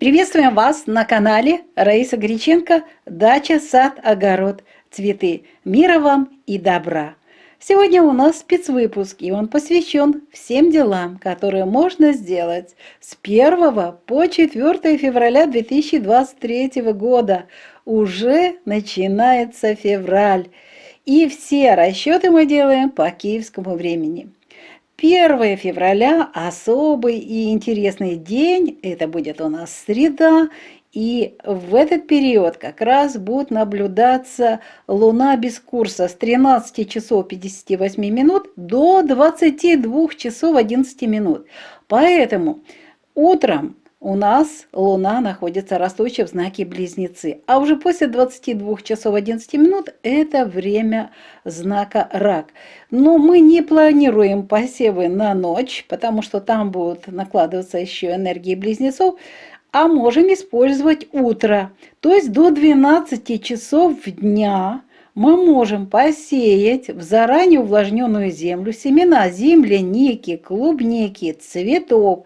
Приветствуем вас на канале Раиса Греченко «Дача, сад, огород, цветы». Мира вам и добра! Сегодня у нас спецвыпуск, и он посвящен всем делам, которые можно сделать с 1 по 4 февраля 2023 года. Уже начинается февраль, и все расчеты мы делаем по киевскому времени. 1 февраля – особый и интересный день, это будет у нас среда, и в этот период как раз будет наблюдаться Луна без курса с 13 часов 58 минут до 22 часов 11 минут. Поэтому утром у нас Луна находится растущая в знаке Близнецы, а уже после 22 часов 11 минут это время знака Рак. Но мы не планируем посевы на ночь, потому что там будут накладываться еще энергии Близнецов, а можем использовать утро, то есть до 12 часов дня. Мы можем посеять в заранее увлажненную землю семена земляники, клубники, цветов,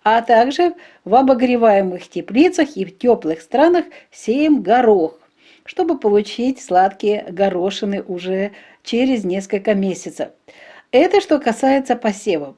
а также в обогреваемых теплицах и в теплых странах сеем горох, чтобы получить сладкие горошины уже через несколько месяцев. Это что касается посевов.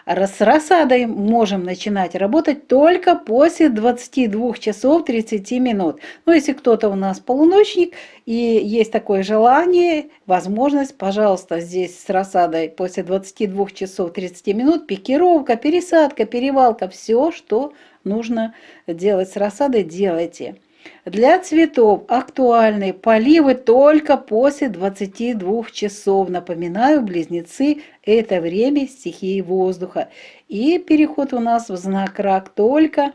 С рассадой можем начинать работать только после 22 часов 30 минут. Но если кто-то у нас полуночник и есть такое желание, возможность, пожалуйста, здесь с рассадой после 22 часов 30 минут, пикировка, пересадка, перевалка, все, что нужно делать с рассадой, делайте. Для цветов актуальны поливы только после 22 часов. Напоминаю, Близнецы – это время стихии воздуха. И переход у нас в знак Рак только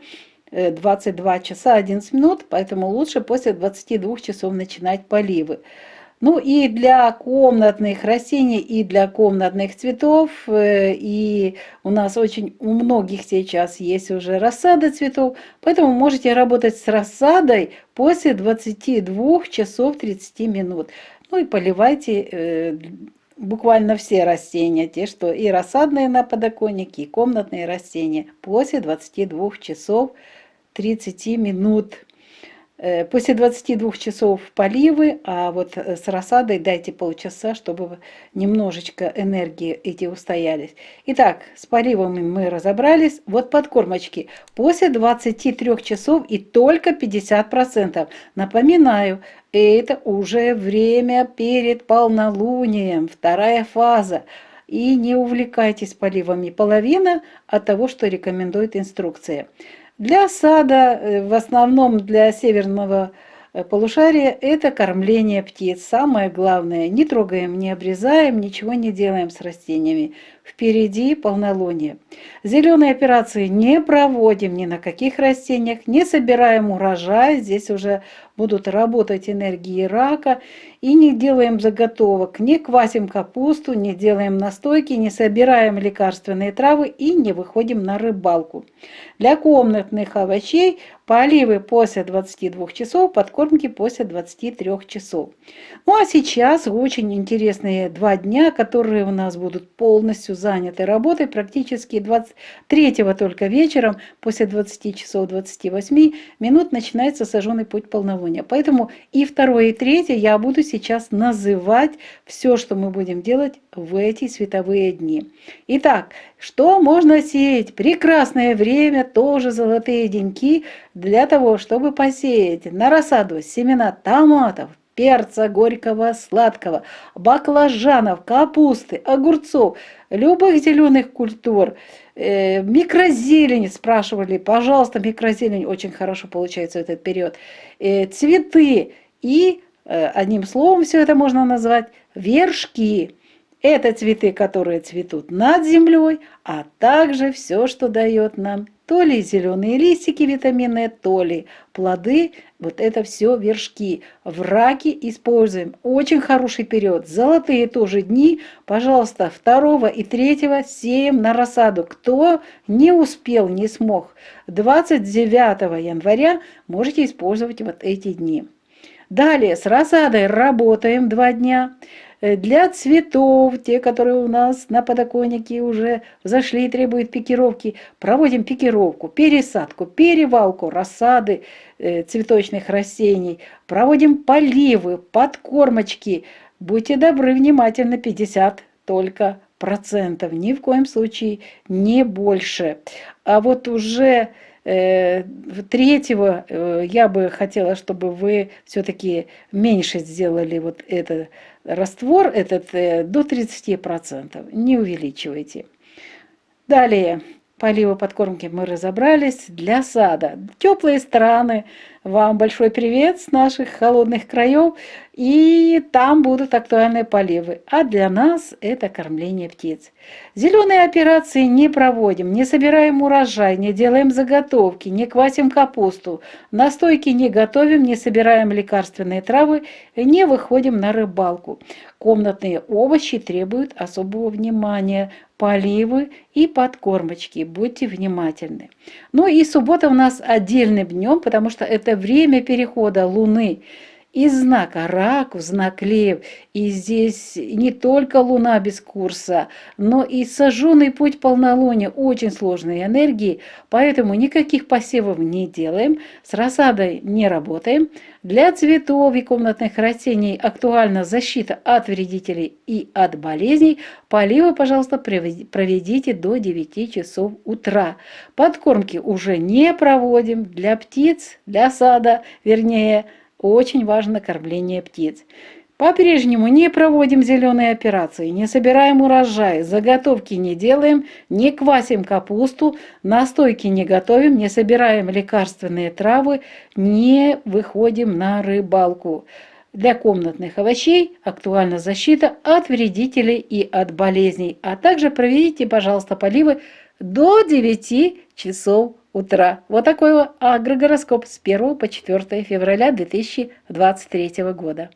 22 часа 11 минут, поэтому лучше после 22 часов начинать поливы. Ну и для комнатных растений, и для комнатных цветов, и у нас у многих сейчас есть уже рассада цветов, поэтому можете работать с рассадой после 22 часов 30 минут. Ну и поливайте буквально все растения, те, что и рассадные на подоконнике, и комнатные растения, после 22 часов 30 минут. После 22 часов поливы, а вот с рассадой дайте полчаса, чтобы немножечко энергии эти устоялись. Итак, с поливами мы разобрались. Вот подкормочки. После 23 часов и только 50%. Напоминаю, это уже время перед полнолунием, вторая фаза. И не увлекайтесь поливами. Половина от того, что рекомендует инструкция. Для сада, в основном для северного полушария, это кормление птиц. Самое главное, не трогаем, не обрезаем, ничего не делаем с растениями. Впереди полнолуние. Зеленые операции не проводим ни на каких растениях, не собираем урожай. Здесь уже будут работать энергии рака. И не делаем заготовок, не квасим капусту, не делаем настойки, не собираем лекарственные травы и не выходим на рыбалку. Для комнатных овощей поливы после 22 часов, подкормки после 23 часов. Ну а сейчас очень интересные 2 дня, которые у нас будут полностью заняты работой, практически 23 только вечером, после 20 часов 28 минут начинается сожженный путь полнолуния. Поэтому и 2, и 3 я буду сейчас называть все, что мы будем делать в эти световые дни. Итак, что можно сеять? Прекрасное время, тоже золотые деньки, для того, чтобы посеять на рассаду семена томатов, перца горького, сладкого, баклажанов, капусты, огурцов, любых зеленых культур, микрозелень, спрашивали, пожалуйста, микрозелень очень хорошо получается в этот период, цветы и, одним словом, все это можно назвать вершки. Это цветы, которые цветут над землей, а также все, что дает нам то ли зеленые листики витаминные, то ли плоды, вот это все вершки. В раке используем очень хороший период. Золотые тоже дни, пожалуйста, 2 и 3 сеем на рассаду. Кто не успел, не смог, 29 января можете использовать вот эти дни. Далее с рассадой работаем 2 дня. Для цветов, те, которые у нас на подоконнике уже взошли и требуют пикировки, проводим пикировку, пересадку, перевалку рассады цветочных растений, проводим поливы, подкормочки. Будьте добры, внимательно, 50 только процентов, ни в коем случае не больше. А вот уже третьего я бы хотела, чтобы вы все-таки меньше сделали вот этот раствор, этот до 30%, не увеличивайте. Далее, поливы, подкормки мы разобрались. Для сада. Теплые страны. Вам большой привет с наших холодных краев. И там будут актуальные поливы. А для нас это кормление птиц. Зеленые операции не проводим, не собираем урожай, не делаем заготовки, не квасим капусту, настойки не готовим, не собираем лекарственные травы, не выходим на рыбалку. Комнатные овощи требуют особого внимания, поливы и подкормочки. Будьте внимательны. Ну и суббота у нас отдельным днем, потому что это время перехода Луны из знака Рак в знак Лев. И здесь не только Луна без курса, но и сожженный путь полнолуния, очень сложные энергии, поэтому никаких посевов не делаем, с рассадой не работаем. Для цветов и комнатных растений актуальна защита от вредителей и от болезней. Поливы, пожалуйста, проведите до 9 часов утра. Подкормки уже не проводим для птиц, для сада, вернее, очень важно кормление птиц. По-прежнему не проводим зеленые операции, не собираем урожай, заготовки не делаем, не квасим капусту, настойки не готовим, не собираем лекарственные травы, не выходим на рыбалку. Для комнатных овощей актуальна защита от вредителей и от болезней, а также проведите, пожалуйста, поливы до 9 часов утра. Вот такой вот агрогороскоп с 1 по 4 февраля 2023 года.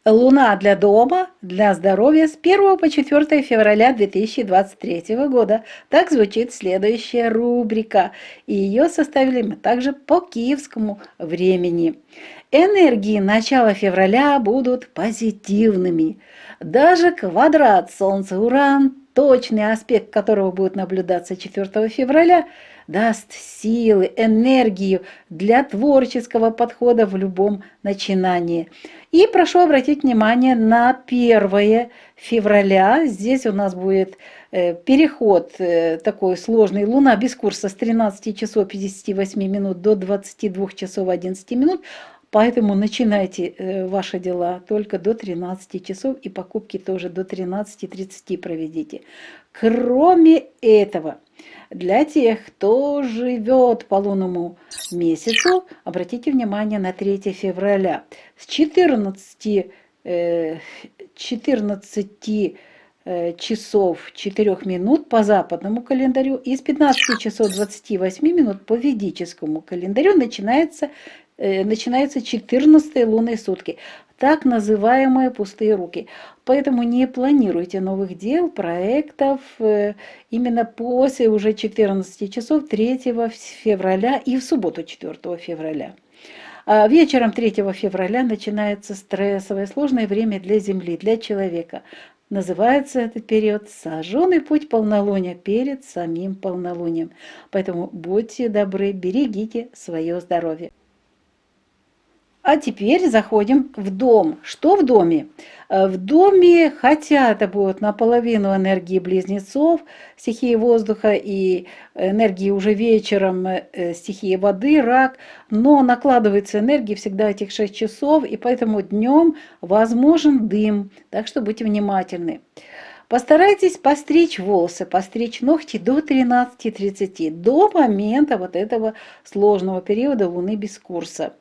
Луна для дома, для здоровья с 1 по 4 февраля 2023 года. Так звучит следующая рубрика. И ее составили мы также по киевскому времени. Энергии начала февраля будут позитивными. Даже квадрат Солнце-Уран, точный аспект которого будет наблюдаться 4 февраля, даст силы, энергию для творческого подхода в любом начинании. И прошу обратить внимание на 1 февраля. Здесь у нас будет переход такой сложный. Луна без курса с 13 часов 58 минут до 22 часов 11 минут. Поэтому начинайте ваши дела только до 13 часов и покупки тоже до 13:30 проведите. Кроме этого, для тех, кто живет по лунному месяцу, обратите внимание на 3 февраля. С 14 часов 4 минут по западному календарю и с 15 часов 28 минут по ведическому календарю начинаются 14-е лунные сутки, так называемые пустые руки. Поэтому не планируйте новых дел, проектов именно после уже 14 часов 3 февраля и в субботу 4 февраля. А вечером 3 февраля начинается стрессовое, сложное время для Земли, для человека. Называется этот период «Сожженный путь полнолуния» перед самим полнолунием. Поэтому будьте добры, берегите свое здоровье. А теперь заходим в дом. Что в доме? В доме, хотя это будет наполовину энергии близнецов, стихии воздуха и энергии уже вечером стихии воды, рак, но накладывается энергия всегда этих 6 часов, и поэтому днем возможен дым, так что будьте внимательны. Постарайтесь постричь волосы, постричь ногти до 13:30, до момента вот этого сложного периода Луны без курса.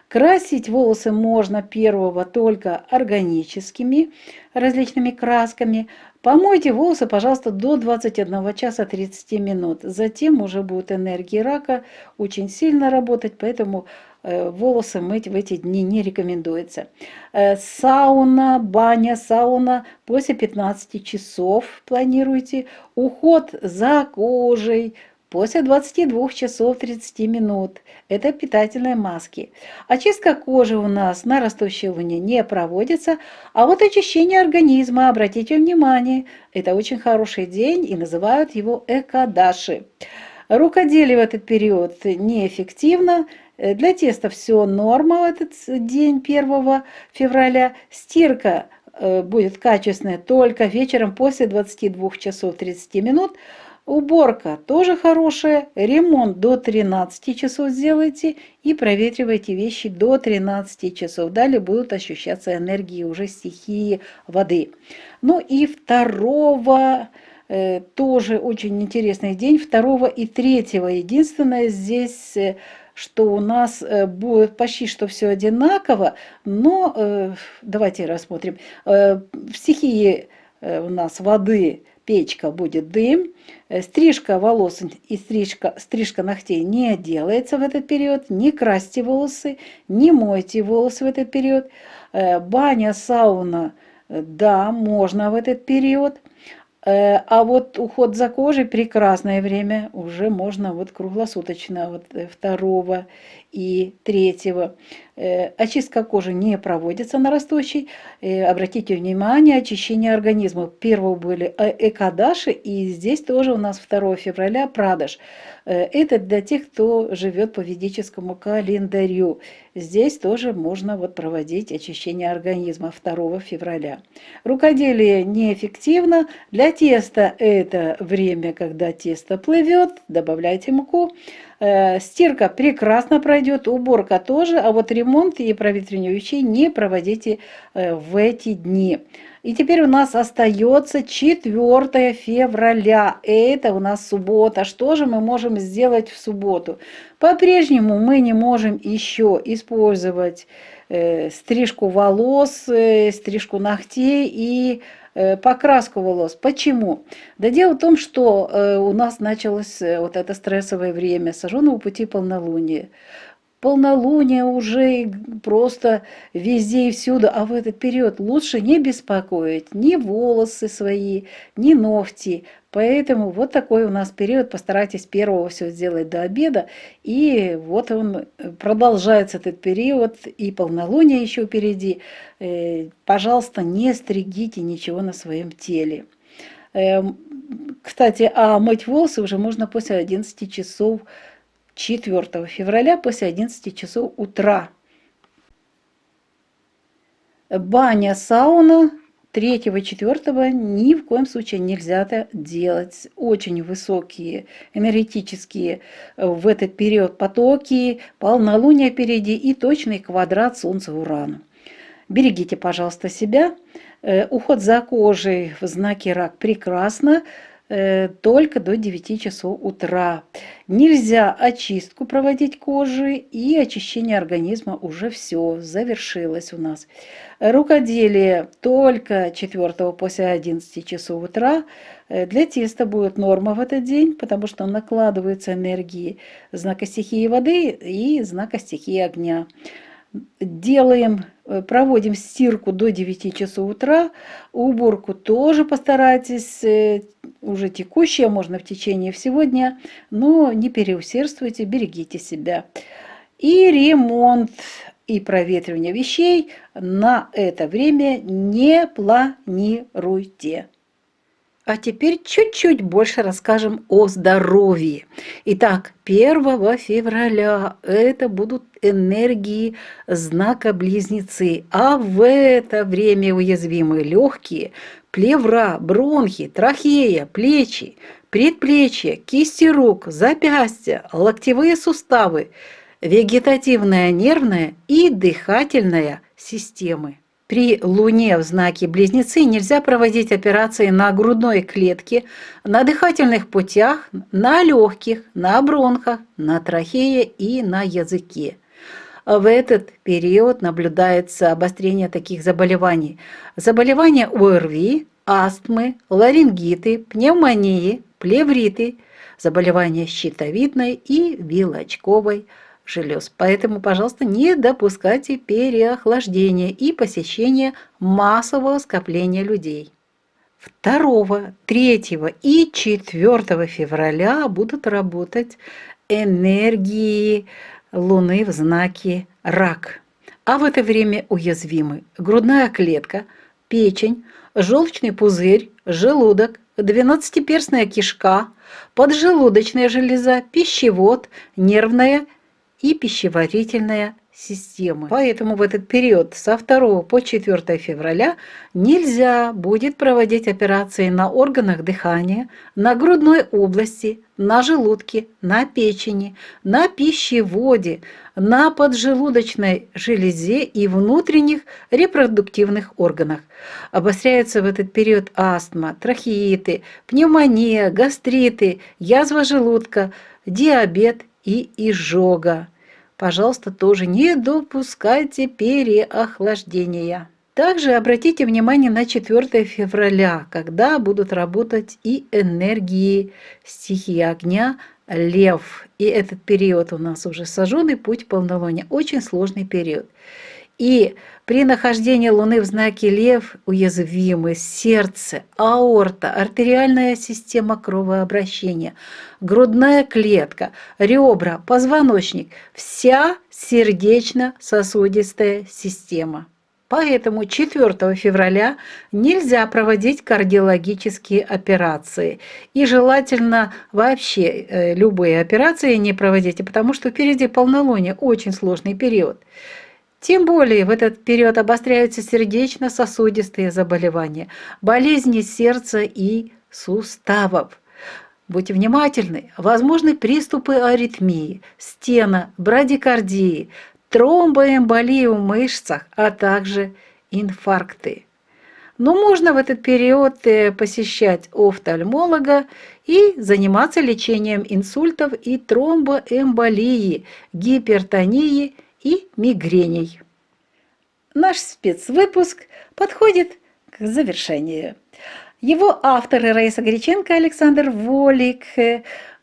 Красить волосы можно первого только органическими различными красками. Помойте волосы, пожалуйста, до 21 часа 30 минут. Затем уже будет энергия рака очень сильно работать, поэтому волосы мыть в эти дни не рекомендуется. Сауна, баня, сауна после 15 часов планируйте. Уход за кожей, после 22 часов 30 минут. Это питательные маски. Очистка кожи у нас на растущей луне не проводится, а вот очищение организма, обратите внимание, это очень хороший день и называют его экадаши. Рукоделие в этот период неэффективно. Для теста все норма в этот день 1 февраля. Стирка будет качественная только вечером после 22 часов 30 минут. Уборка тоже хорошая, ремонт до 13 часов сделайте и проветривайте вещи до 13 часов. Далее будут ощущаться энергии уже стихии воды. Ну и 2 тоже очень интересный день, 2 и 3. Единственное здесь, что у нас будет почти что все одинаково, но давайте рассмотрим. В стихии у нас воды печка будет дым, стрижка волос и стрижка ногтей не делается в этот период, не красьте волосы, не мойте волосы в этот период. Баня, сауна, да, можно в этот период. А вот уход за кожей прекрасное время, уже можно вот круглосуточно, вот 2 и 3. Очистка кожи не проводится на растущей. Обратите внимание, очищение организма. 1 были экадаши, и здесь тоже у нас 2 февраля прадаш. Это для тех, кто живет по ведическому календарю. Здесь тоже можно вот проводить очищение организма 2 февраля. Рукоделие неэффективно. Для теста это время, когда тесто плывет, добавляйте муку. Стирка прекрасно пройдет, уборка тоже, а вот ремонт и проветривание вещей не проводите в эти дни. И теперь у нас остается 4 февраля, это у нас суббота. Что же мы можем сделать в субботу? По-прежнему мы не можем еще использовать стрижку волос, стрижку ногтей и покраску волос. Почему? Да дело в том, что у нас началось вот это стрессовое время сожженного пути полнолуния. Полнолуние уже просто везде и всюду, а в этот период лучше не беспокоить ни волосы свои, ни ногти. Поэтому вот такой у нас период. Постарайтесь 1 все сделать до обеда. И вот он продолжается этот период, и полнолуние еще впереди. Пожалуйста, не стригите ничего на своем теле. Кстати, а мыть волосы уже можно после 11 часов 4 февраля, после 11 часов утра. Баня, сауна 3-4 ни в коем случае нельзя это делать. Очень высокие энергетические в этот период потоки, полнолуние впереди и точный квадрат Солнца-Урана. Берегите, пожалуйста, себя. Уход за кожей в знаке Рак прекрасно. Только до 9 часов утра. Нельзя очистку проводить кожи, и очищение организма уже все завершилось у нас. Рукоделие только 4 после 11 часов утра. Для теста будет норма в этот день, потому что накладываются энергии знака стихии воды и знака стихии огня. Проводим стирку до 9 часов утра, уборку тоже постарайтесь, уже текущая, можно в течение всего дня, но не переусердствуйте, берегите себя. И ремонт и проветривание вещей на это время не планируйте. А теперь чуть-чуть больше расскажем о здоровье. Итак, 1 февраля это будут энергии знака Близнецы, а в это время уязвимы легкие, плевра, бронхи, трахея, плечи, предплечья, кисти рук, запястья, локтевые суставы, вегетативная нервная и дыхательная системы. При Луне в знаке Близнецы нельзя проводить операции на грудной клетке, на дыхательных путях, на легких, на бронхах, на трахее и на языке. В этот период наблюдается обострение таких заболеваний. Заболевания ОРВИ, астмы, ларингиты, пневмонии, плевриты, заболевания щитовидной и вилочковой желез. Поэтому, пожалуйста, не допускайте переохлаждения и посещения массового скопления людей. 2, 3 и 4 февраля будут работать энергии Луны в знаке Рак. А в это время уязвимы грудная клетка, печень, желчный пузырь, желудок, двенадцатиперстная кишка, поджелудочная железа, пищевод, нервная и пищеварительная системы. Поэтому в этот период со 2 по 4 февраля нельзя будет проводить операции на органах дыхания, на грудной области, на желудке, на печени, на пищеводе, на поджелудочной железе и внутренних репродуктивных органах. Обостряются в этот период астма, трахеиты, пневмония, гастриты, язва желудка, диабет и изжога. Пожалуйста, тоже не допускайте переохлаждения. Также обратите внимание на 4 февраля, когда будут работать и энергии стихии огня Лев. И этот период у нас уже сожженный путь полнолуния. Очень сложный период. И при нахождении Луны в знаке Лев уязвимы сердце, аорта, артериальная система кровообращения, грудная клетка, ребра, позвоночник, вся сердечно-сосудистая система. Поэтому 4 февраля нельзя проводить кардиологические операции. И желательно вообще любые операции не проводите, потому что впереди полнолуние, очень сложный период. Тем более в этот период обостряются сердечно-сосудистые заболевания, болезни сердца и суставов. Будьте внимательны, возможны приступы аритмии, стена, брадикардии, тромбоэмболии в мышцах, а также инфаркты. Но можно в этот период посещать офтальмолога и заниматься лечением инсультов и тромбоэмболии, гипертонии и мигрений. Наш спецвыпуск подходит к завершению. Его авторы Раиса Греченко и Александр Волик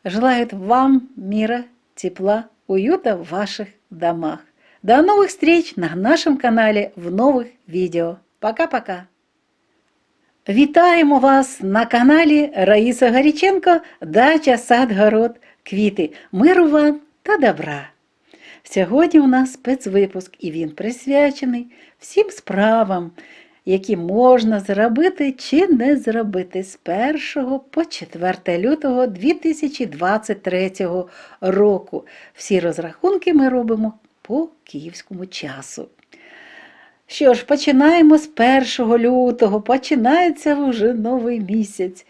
желают вам мира, тепла, уюта в ваших домах. До новых встреч на нашем каналі в нових відео. Пока-пока! Вітаємо вас на каналі Раїса Гаріченко «Дача, сад, город, квіти». Миру вам та добра! Сьогодні у нас спецвипуск, і він присвячений всім справам, які можна зробити чи не зробити з 1 по 4 лютого 2023 року. Всі розрахунки ми робимо по київському часу. Що ж, починаємо з 1 лютого, починається вже новий місяць.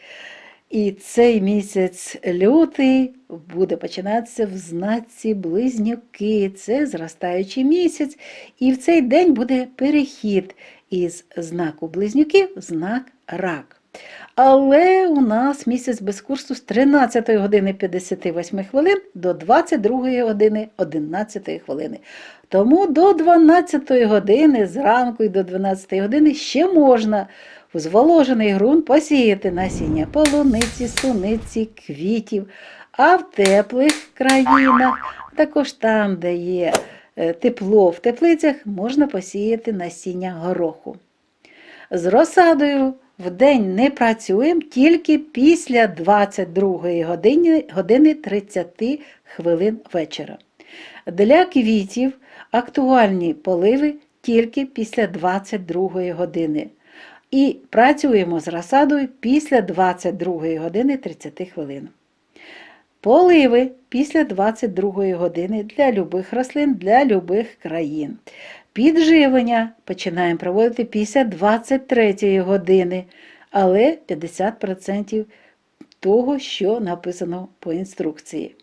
І цей місяць лютий буде починатися в знаці Близнюки. Це зростаючий місяць. І в цей день буде перехід із знаку Близнюки в знак Рак. Але у нас місяць без курсу з 13 години 58 хвилин до 22 години 11 хвилини. Тому до 12 години зранку і до 12 години ще можна у зволожений ґрунт посіяти насіння полуниці, суниці, квітів. А в теплих країнах, також там, де є тепло в теплицях, можна посіяти насіння гороху. З розсадою вдень не працюємо, тільки після 22 години 30 хвилин вечора. Для квітів актуальні поливи тільки після 22 години. І працюємо з розсадою після 22 години 30 хвилин. Поливи після 22 години для любих рослин, для любих країн. Підживлення починаємо проводити після 23 години, але 50% того, що написано по інструкції.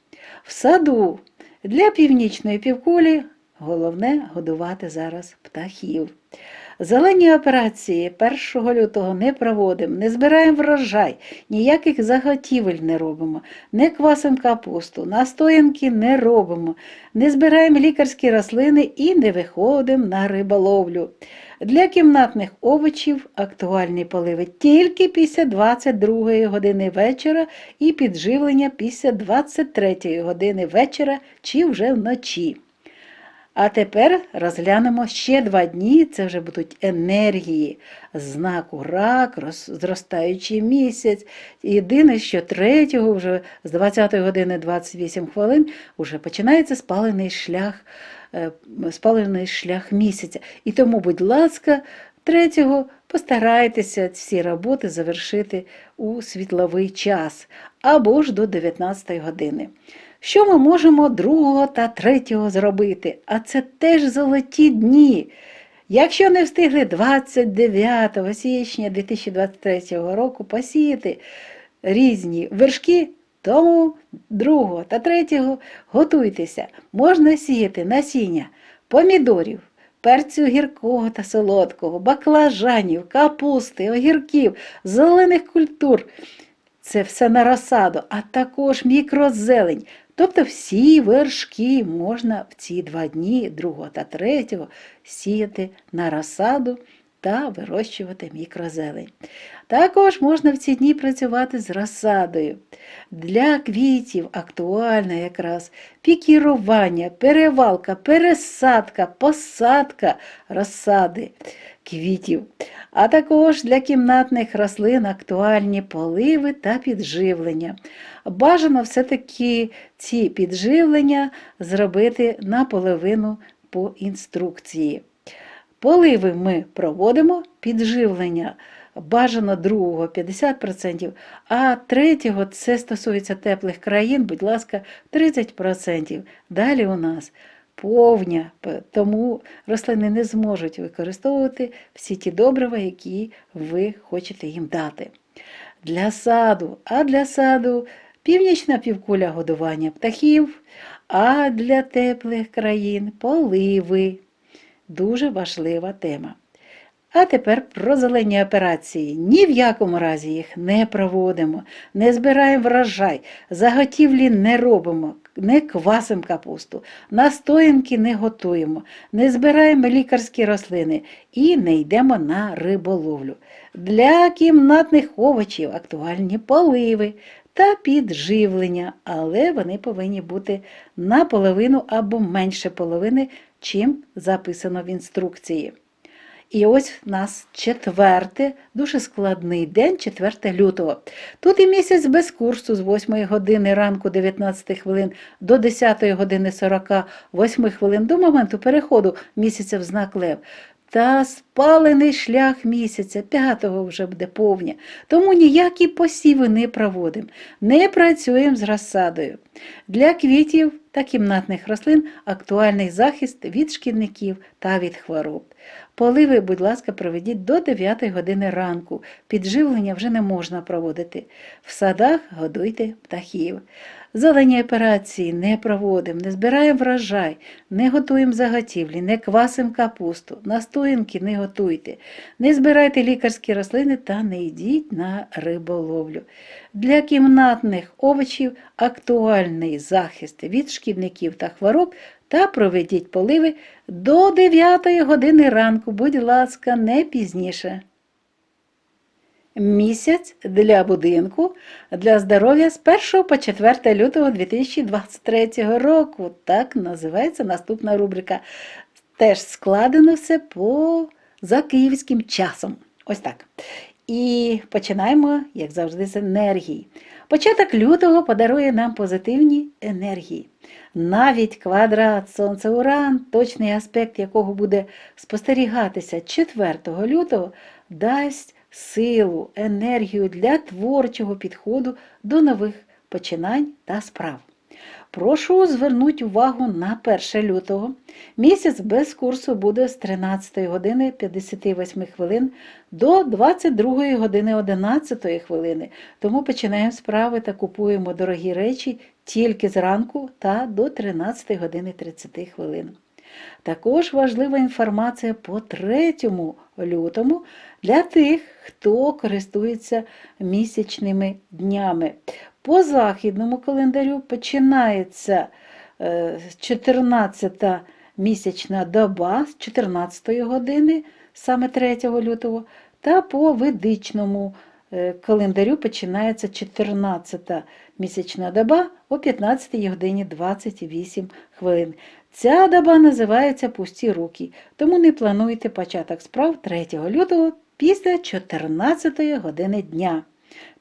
В саду для північної півкулі головне годувати зараз птахів. Зелені операції 1 лютого не проводимо, не збираємо врожай, ніяких заготівель не робимо, не квасимо капусту, настоянки не робимо, не збираємо лікарські рослини і не виходимо на риболовлю. Для кімнатних овочів актуальні поливи тільки після 22 години вечора і підживлення після 23 години вечора чи вже вночі. А тепер розглянемо ще 2 дні, це вже будуть енергії знаку рак, зростаючий місяць. Єдине, що 3-го вже з 20 години 28 хвилин вже починається спалений шлях місяця. І тому, будь ласка, 3-го постарайтеся всі роботи завершити у світловий час або ж до 19 години. Що ми можемо 2 та 3 зробити? А це теж золоті дні. Якщо не встигли 29 січня 2023 року посіяти різні вершки, тому 2 та 3 готуйтеся. Можна сіяти насіння помідорів, перцю гіркого та солодкого, баклажанів, капусти, огірків, зелених культур. Це все на розсаду, а також мікрозелень. Тобто всі вершки можна в ці 2 дні, 2 та 3, сіяти на розсаду та вирощувати мікрозелень. Також можна в ці дні працювати з розсадою. Для квітів актуальна якраз пікірування, перевалка, пересадка, посадка розсади квітів. А також для кімнатних рослин актуальні поливи та підживлення. Бажано все-таки ці підживлення зробити наполовину по інструкції. Поливи ми проводимо, підживлення бажано 2-го 50%, а 3-го, це стосується теплих країн, будь ласка, 30%. Далі у нас повня, тому рослини не зможуть використовувати всі ті добрива, які ви хочете їм дати. Для саду північна півкуля годування птахів, а для теплих країн поливи. Дуже важлива тема. А тепер про зелені операції. Ні в якому разі їх не проводимо, не збираємо врожай, заготівлі не робимо, не квасимо капусту, настоянки не готуємо, не збираємо лікарські рослини і не йдемо на риболовлю. Для кімнатних овочів актуальні поливи та підживлення, але вони повинні бути наполовину або менше половини, чим записано в інструкції. І ось в нас 4, дуже складний день, 4 лютого. Тут і місяць без курсу з 8 години ранку 19 хвилин до 10 години 48 хвилин до моменту переходу місяця в знак Лев. Та спалений шлях місяця, 5-го вже буде повня. Тому ніякі посіви не проводимо, не працюємо з розсадою. Для квітів та кімнатних рослин актуальний захист від шкідників та від хвороб. Поливи, будь ласка, проведіть до 9 години ранку. Підживлення вже не можна проводити. В садах годуйте птахів. Зелені операції не проводимо, не збираємо врожай, не готуємо заготівлі, не квасимо капусту, настоянки не готуйте, не збирайте лікарські рослини та не йдіть на риболовлю. Для кімнатних овочів актуальний захист від шкідників та хвороб та проведіть поливи до 9 години ранку, будь ласка, не пізніше. Місяць для будинку, для здоров'я з 1 по 4 лютого 2023 року. Так називається наступна рубрика. Теж складено все за київським часом. Ось так. І починаємо, як завжди, з енергії. Початок лютого подарує нам позитивні енергії. Навіть квадрат Сонце-Уран, точний аспект якого буде спостерігатися 4 лютого, дасть силу, енергію для творчого підходу до нових починань та справ. Прошу звернути увагу на 1 лютого. Місяць без курсу буде з 13 години 58 хвилин до 22 години 11 хвилини. Тому починаємо справи та купуємо дорогі речі тільки зранку та до 13 години 30 хвилин. Також важлива інформація по 3 лютому для тих, хто користується місячними днями. По західному календарю починається 14-та місячна доба з 14 години, саме 3 лютого, та по ведичному календарю починається 14-та місячна доба о 15 годині 28 хвилин. Ця доба називається «Пусті руки», тому не плануйте початок справ 3 лютого після 14 години дня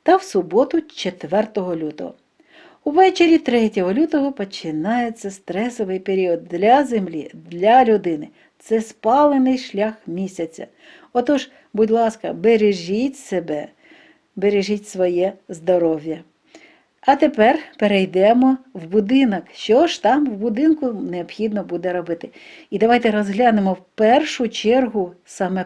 та в суботу 4 лютого. Увечері 3 лютого починається стресовий період для Землі, для людини. Це спалений шлях місяця. Отож, будь ласка, бережіть себе, бережіть своє здоров'я. А тепер перейдемо в будинок. Що ж там в будинку необхідно буде робити? І давайте розглянемо в першу чергу саме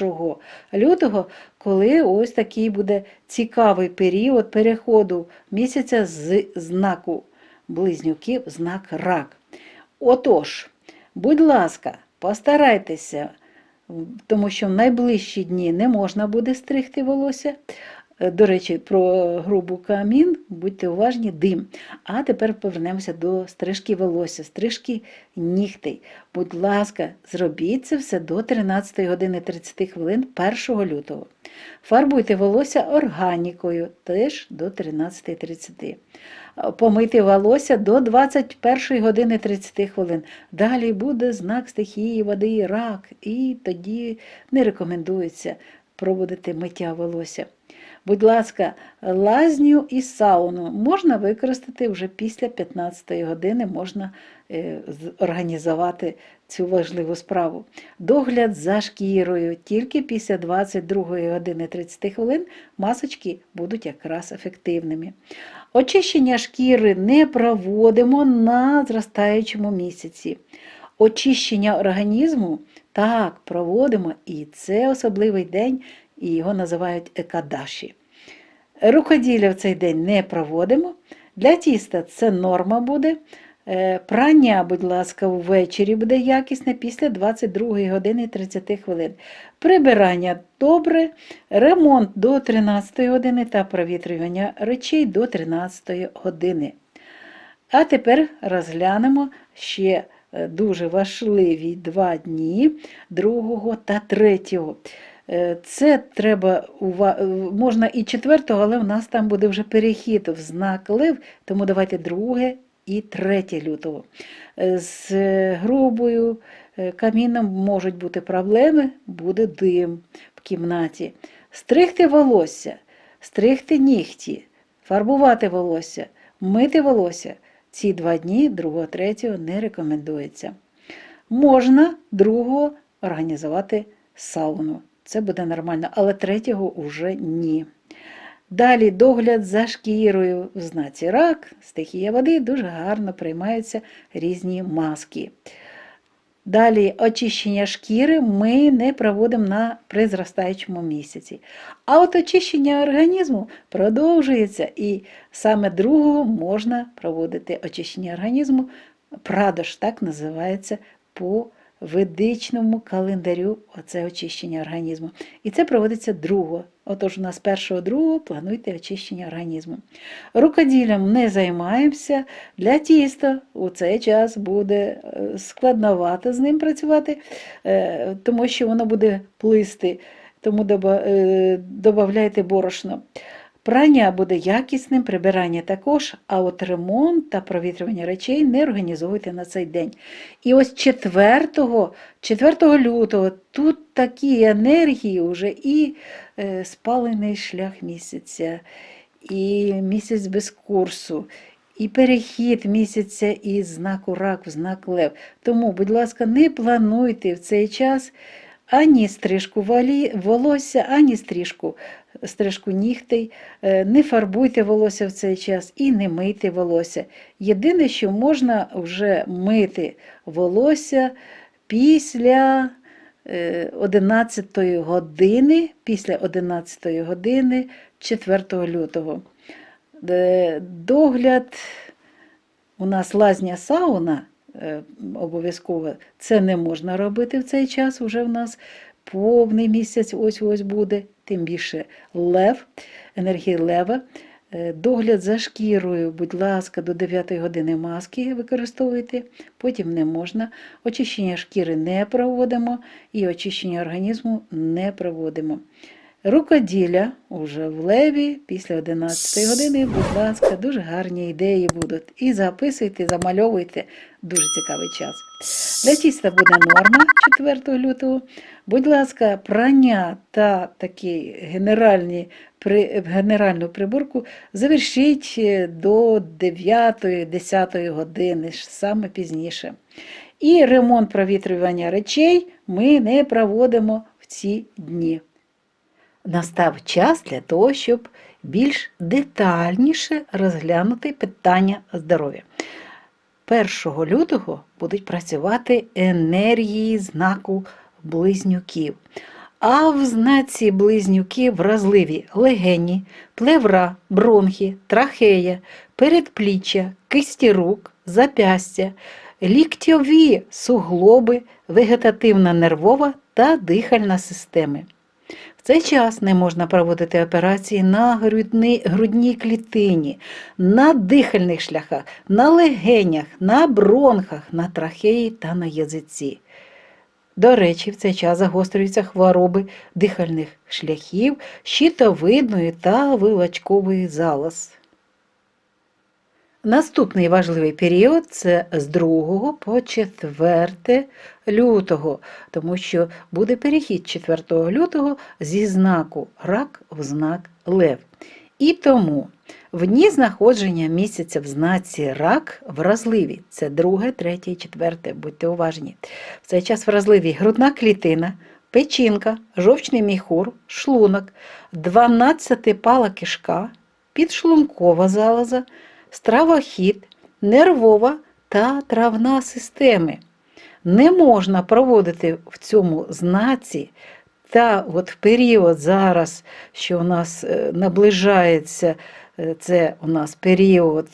1 лютого, коли ось такий буде цікавий період переходу місяця з знаку близнюків в знак рак. Отож, будь ласка, постарайтеся, тому що в найближчі дні не можна буде стригти волосся. До речі, про грубу камін, будьте уважні, дим. А тепер повернемося до стрижки волосся, стрижки нігтей. Будь ласка, зробіть це все до 13 години 30 хвилин 1 лютого. Фарбуйте волосся органікою, теж до 13:30. Помийте волосся до 21 години 30 хвилин. Далі буде знак стихії води, рак, і тоді не рекомендується проводити миття волосся. Будь ласка, лазню і сауну можна використати вже після 15 години, можна організувати цю важливу справу. Догляд за шкірою, тільки після 22 години 30 хвилин масочки будуть якраз ефективними. Очищення шкіри не проводимо на зростаючому місяці. Очищення організму так проводимо, і це особливий день, і його називають екадаші. Рукоділля в цей день не проводимо. Для тіста це норма буде. Прання, будь ласка, ввечері буде якісне після 22 години 30 хвилин. Прибирання добре, ремонт до 13 години та провітрювання речей до 13 години. А тепер розглянемо ще дуже важливі 2 дні, 2 та 3. Це треба, можна і 4, але в нас там буде вже перехід в знак Лев, тому давайте 2 і 3 лютого. З грубою каміном можуть бути проблеми, буде дим в кімнаті. Стригти волосся, стригти нігті, фарбувати волосся, мити волосся. Ці 2 дні, 2, 3 не рекомендується. Можна 2 організувати сауну. Це буде нормально, але 3 вже ні. Далі догляд за шкірою в знаці рак, стихія води, дуже гарно приймаються різні маски. Далі очищення шкіри ми не проводимо при зростаючому місяці. А от очищення організму продовжується, і саме 2 можна проводити очищення організму. Прадош, так називається по ведичному календарю оце очищення організму. І це проводиться 2. Отож у нас 1-2 плануйте очищення організму. Рукоділлям не займаємося. Для тіста у цей час буде складновато з ним працювати, тому що воно буде плисти, тому додавайте борошно. Прання буде якісним, прибирання також, а от ремонт та провітрювання речей не організовуйте на цей день. І ось 4 лютого тут такі енергії вже і спалений шлях місяця, і місяць без курсу, і перехід місяця із знаку рак в знак Лев. Тому, будь ласка, не плануйте в цей час ані стрижку волосся, ані стрижку нігтей, не фарбуйте волосся в цей час і не мийте волосся. Єдине, що можна вже мити волосся після 11 години, 4 лютого. Догляд, у нас лазня сауна, обов'язково, це не можна робити в цей час, вже в нас повний місяць ось-ось буде, тим більше лев, енергія лева. Догляд за шкірою, будь ласка, до 9 години маски використовуйте, потім не можна. Очищення шкіри не проводимо і очищення організму не проводимо. Рукоділля уже в леві після 11 години, будь ласка, дуже гарні ідеї будуть. І записуйте, замальовуйте, дуже цікавий час. Для тіста буде норма 4 лютого. Будь ласка, прання та такі генеральну приборку завершіть до 9-10 години, саме пізніше. І ремонт провітрювання речей ми не проводимо в ці дні. Настав час для того, щоб більш детальніше розглянути питання здоров'я. 1 лютого будуть працювати енергії знаку близнюків. А в знаці близнюків вразливі легені, плевра, бронхи, трахея, передпліччя, кисті рук, зап'ястя, ліктьові суглоби, вегетативна нервова та дихальна системи. В цей час не можна проводити операції на грудній клітині, на дихальних шляхах, на легенях, на бронхах, на трахеї та на язиці. До речі, в цей час загострюються хвороби дихальних шляхів, щитовидної та вилачкової залоз. Наступний важливий період – це з 2 по 4 лютого, тому що буде перехід 4 лютого зі знаку рак в знак лев. І тому в дні знаходження місяця в знаці рак вразливі. Це 2, 3, 4, будьте уважні. В цей час вразливі грудна клітина, печінка, жовчний міхур, шлунок, 12-пала кишка, підшлункова залоза, стравохід, нервова та травна системи. Не можна проводити в цьому знаці та от в період зараз, що у нас наближається, це у нас період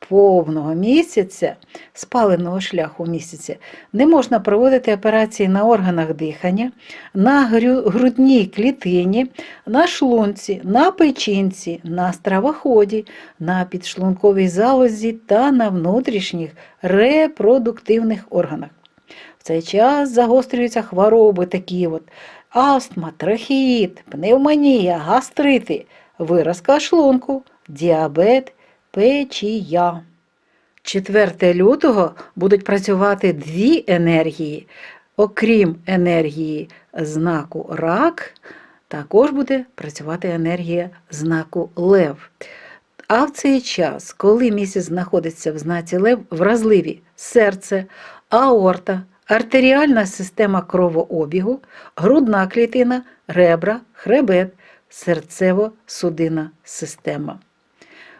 повного місяця, спаленого шляху місяця, не можна проводити операції на органах дихання, на грудній клітині, на шлунці, на печінці, на стравоході, на підшлунковій залозі та на внутрішніх репродуктивних органах. В цей час загострюються хвороби такі от: астма, трахеїд, пневмонія, гастрити, виразка шлунку, діабет, печія. 4 лютого будуть працювати 2 енергії. Окрім енергії знаку рак, також буде працювати енергія знаку лев. А в цей час, коли місяць знаходиться в знаці лев, вразливі серце, аорта, артеріальна система кровообігу, грудна клітина, ребра, хребет, серцево-судинна система.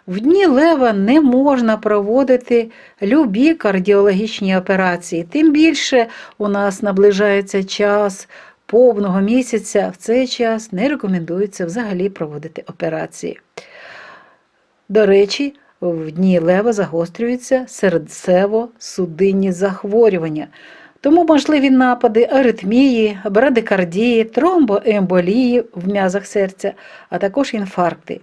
В дні лева не можна проводити любі кардіологічні операції. Тим більше у нас наближається час повного місяця. В цей час не рекомендується взагалі проводити операції. До речі, в дні лева загострюються серцево-судинні захворювання. Тому можливі напади аритмії, брадикардії, тромбоемболії в м'язах серця, а також інфаркти.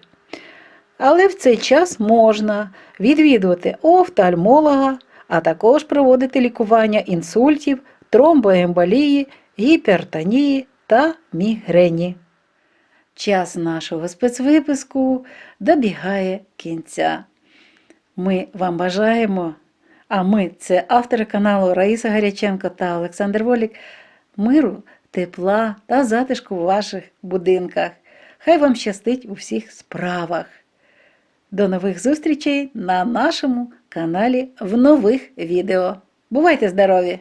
Але в цей час можна відвідувати офтальмолога, а також проводити лікування інсультів, тромбоемболії, гіпертонії та мігрені. Час нашого спецвипуску добігає кінця. Ми вам бажаємо, а ми – це автори каналу Раїса Гаряченко та Олександр Волік, миру, тепла та затишку в ваших будинках. Хай вам щастить у всіх справах. До нових зустрічей на нашому каналі в нових відео. Бувайте здорові!